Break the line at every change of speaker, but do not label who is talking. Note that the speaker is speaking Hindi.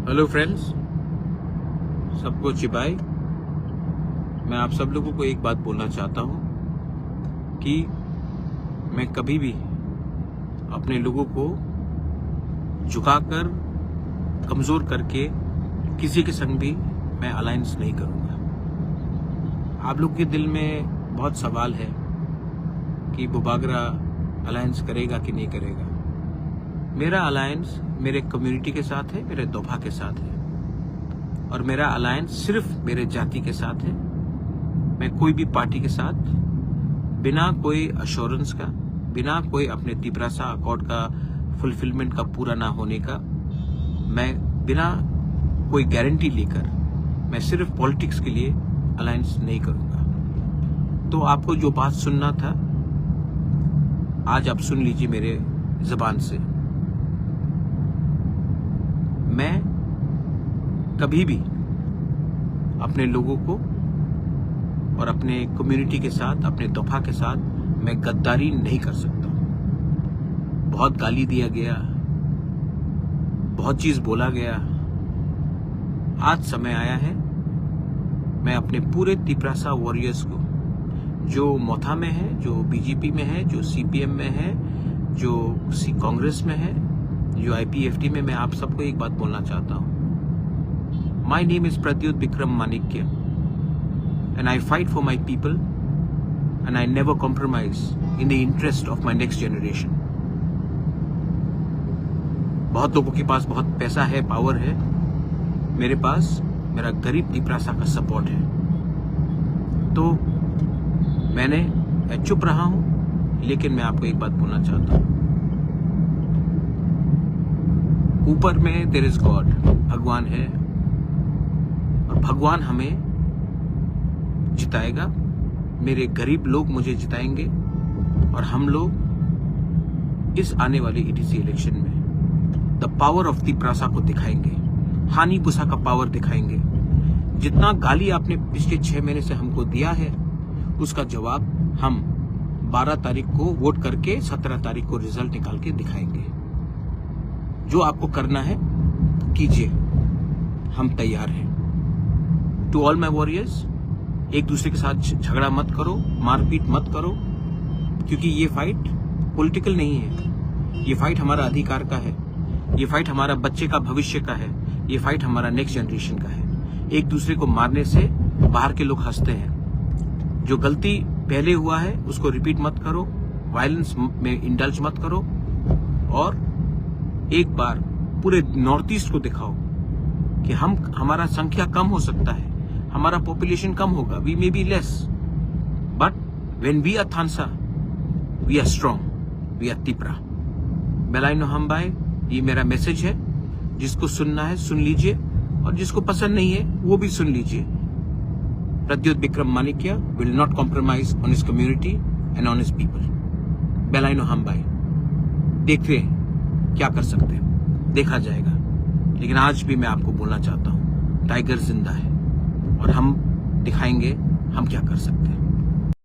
हेलो फ्रेंड्स, सबको चिबाई। मैं आप सब लोगों को एक बात बोलना चाहता हूँ कि मैं कभी भी अपने लोगों को झुकाकर, कमज़ोर करके किसी के संग भी मैं अलायंस नहीं करूँगा। आप लोग के दिल में बहुत सवाल है कि बुबागरा अलायंस करेगा कि नहीं करेगा। मेरा अलायंस मेरे कम्युनिटी के साथ है, मेरे दोफा के साथ है, और मेरा अलायंस सिर्फ मेरे जाति के साथ है। मैं कोई भी पार्टी के साथ बिना कोई अश्योरेंस का, बिना कोई अपने तिपरासा अकॉर्ड का फुलफिलमेंट का पूरा ना होने का, मैं बिना कोई गारंटी लेकर मैं सिर्फ पॉलिटिक्स के लिए अलायंस नहीं करूंगा। तो आपको जो बात सुनना था आज आप सुन लीजिए मेरे जबान से। मैं कभी भी अपने लोगों को और अपने कम्युनिटी के साथ, अपने दोफा के साथ मैं गद्दारी नहीं कर सकता। बहुत गाली दिया गया, बहुत चीज बोला गया। आज समय आया है मैं अपने पूरे तिपरासा वॉरियर्स को, जो मोथा में है, जो बीजेपी में है, जो सीपीएम में है, जो कांग्रेस में है, जो आईपीएफटी में, मैं आप सबको एक बात बोलना चाहता हूं। My name is Pradyut Vikram Manikya and I fight for my people and I never compromise in the interest of my next generation. बहुत लोगों के पास बहुत पैसा है, पावर है, मेरे पास मेरा गरीब तिपरासा का सपोर्ट है। तो मैं चुप रहा हूं, लेकिन मैं आपको एक बात बोलना चाहता हूं। ऊपर में देयर इज गॉड, भगवान है, और भगवान हमें जिताएगा। मेरे गरीब लोग मुझे जिताएंगे, और हम लोग इस आने वाले ईटीसी इलेक्शन में द पावर ऑफ तिपरासा को दिखाएंगे, हानि पुसा का पावर दिखाएंगे। जितना गाली आपने पिछले 6 महीने से हमको दिया है, उसका जवाब हम 12 तारीख को वोट करके 17 तारीख को रिजल्ट निकाल के दिखाएंगे। जो आपको करना है कीजिए, हम तैयार हैं। टू ऑल माय वॉरियर्स, एक दूसरे के साथ झगड़ा मत करो, मारपीट मत करो, क्योंकि ये फाइट पॉलिटिकल नहीं है। ये फाइट हमारा अधिकार का है, ये फाइट हमारा बच्चे का भविष्य का है, ये फाइट हमारा नेक्स्ट जनरेशन का है। एक दूसरे को मारने से बाहर के लोग हंसते हैं। जो गलती पहले हुआ है उसको रिपीट मत करो, वायलेंस में इंडल्ज मत करो, और एक बार पूरे नॉर्थ ईस्ट को दिखाओ कि हमारा संख्या कम हो सकता है, हमारा पॉपुलेशन कम होगा, we may be less, but when we are थानसा we are strong, we are Tipra. बेलाइनो हमबाई, ये मेरा मैसेज है। जिसको सुनना है सुन लीजिए, और जिसको पसंद नहीं है वो भी सुन लीजिए। Pradyot Vikram Manikya will not compromise on his community and on his people. बेलाइनो हमबाई, देखते हैं क्या कर सकते हैं, देखा जाएगा। लेकिन आज भी मैं आपको बोलना चाहता हूं, टाइगर जिंदा है, और हम दिखाएंगे हम क्या कर सकते हैं।